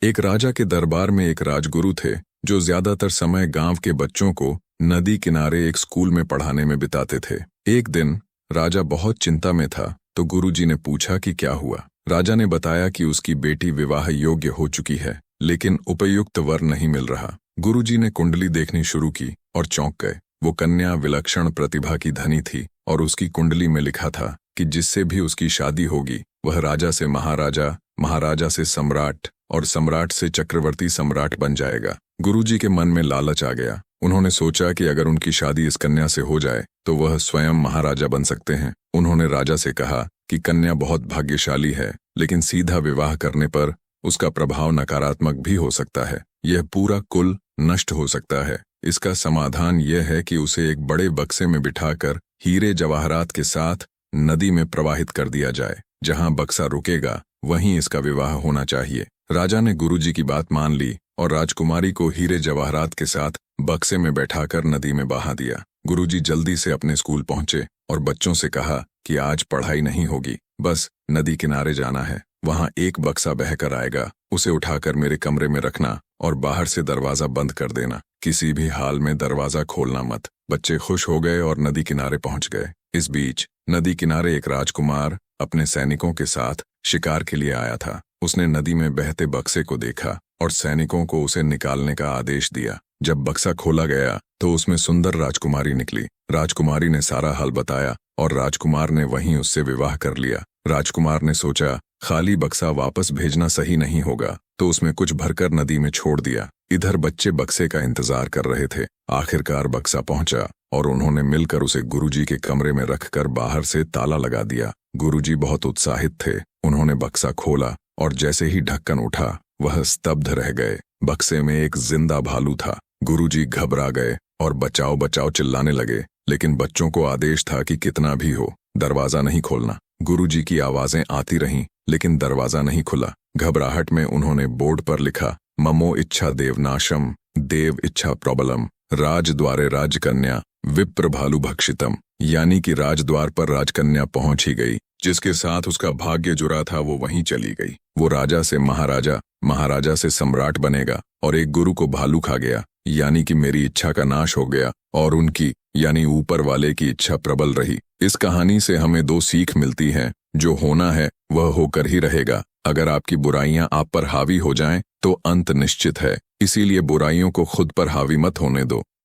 एक राजा के दरबार में एक राजगुरु थे जो ज्यादातर समय गांव के बच्चों को नदी किनारे एक स्कूल में पढ़ाने में बिताते थे। एक दिन राजा बहुत चिंता में था तो गुरुजी ने पूछा कि क्या हुआ। राजा ने बताया कि उसकी बेटी विवाह योग्य हो चुकी है लेकिन उपयुक्त वर नहीं मिल रहा। गुरुजी ने कुंडली देखनी शुरू की और चौंक गए। वो कन्या विलक्षण प्रतिभा की धनी थी और उसकी कुंडली में लिखा था कि जिससे भी उसकी शादी होगी वह राजा से महाराजा, महाराजा से सम्राट और सम्राट से चक्रवर्ती सम्राट बन जाएगा। गुरुजी के मन में लालच आ गया। उन्होंने सोचा कि अगर उनकी शादी इस कन्या से हो जाए तो वह स्वयं महाराजा बन सकते हैं। उन्होंने राजा से कहा कि कन्या बहुत भाग्यशाली है लेकिन सीधा विवाह करने पर उसका प्रभाव नकारात्मक भी हो सकता है। यह पूरा कुल नष्ट हो सकता है। इसका समाधान यह है कि उसे एक बड़े बक्से में बिठाकर हीरे जवाहरात के साथ नदी में प्रवाहित कर दिया जाए। जहां बक्सा रुकेगा वहीं इसका विवाह होना चाहिए। राजा ने गुरुजी की बात मान ली और राजकुमारी को हीरे जवाहरात के साथ बक्से में बैठाकर नदी में बहा दिया। गुरुजी जल्दी से अपने स्कूल पहुंचे और बच्चों से कहा कि आज पढ़ाई नहीं होगी, बस नदी किनारे जाना है। वहां एक बक्सा बहकर आएगा, उसे उठाकर मेरे कमरे में रखना और बाहर से दरवाजा बंद कर देना। किसी भी हाल में दरवाजा खोलना मत। बच्चे खुश हो गए और नदी किनारे पहुंच गए। इस बीच नदी किनारे एक राजकुमार अपने सैनिकों के साथ शिकार के लिए आया था। उसने नदी में बहते बक्से को देखा और सैनिकों को उसे निकालने का आदेश दिया। जब बक्सा खोला गया तो उसमें सुंदर राजकुमारी निकली। राजकुमारी ने सारा हाल बताया और राजकुमार ने वहीं उससे विवाह कर लिया। राजकुमार ने सोचा खाली बक्सा वापस भेजना सही नहीं होगा तो उसमें कुछ भरकर नदी में छोड़ दिया। इधर बच्चे बक्से का इंतजार कर रहे थे। आखिरकार बक्सा पहुंचा और उन्होंने मिलकर उसे गुरुजी के कमरे में रखकर बाहर से ताला लगा दिया। गुरुजी बहुत उत्साहित थे। उन्होंने बक्सा खोला और जैसे ही ढक्कन उठा वह स्तब्ध रह गए। बक्से में एक जिंदा भालू था। गुरुजी घबरा गए और बचाओ बचाओ चिल्लाने लगे, लेकिन बच्चों को आदेश था कि कितना भी हो दरवाजा नहीं खोलना। गुरुजी की आवाजें आती रहीं लेकिन दरवाजा नहीं खुला। घबराहट में उन्होंने बोर्ड पर लिखा, ममो इच्छा देवनाशम देव इच्छा प्रबलम राजद्वारे राजकन्या विप्र भालु भक्षितम। यानी कि राजद्वार पर राजकन्या पहुंच ही गई। जिसके साथ उसका भाग्य जुड़ा था वो वहीं चली गई। वो राजा से महाराजा, महाराजा से सम्राट बनेगा और एक गुरु को भालू खा गया। यानी कि मेरी इच्छा का नाश हो गया और उनकी यानी ऊपर वाले की इच्छा प्रबल रही। इस कहानी से हमें दो सीख मिलती हैं। जो होना है वह होकर ही रहेगा। अगर आपकी बुराइयां आप पर हावी हो जाएं तो अंत निश्चित है। इसीलिए बुराइयों को खुद पर हावी मत होने दो।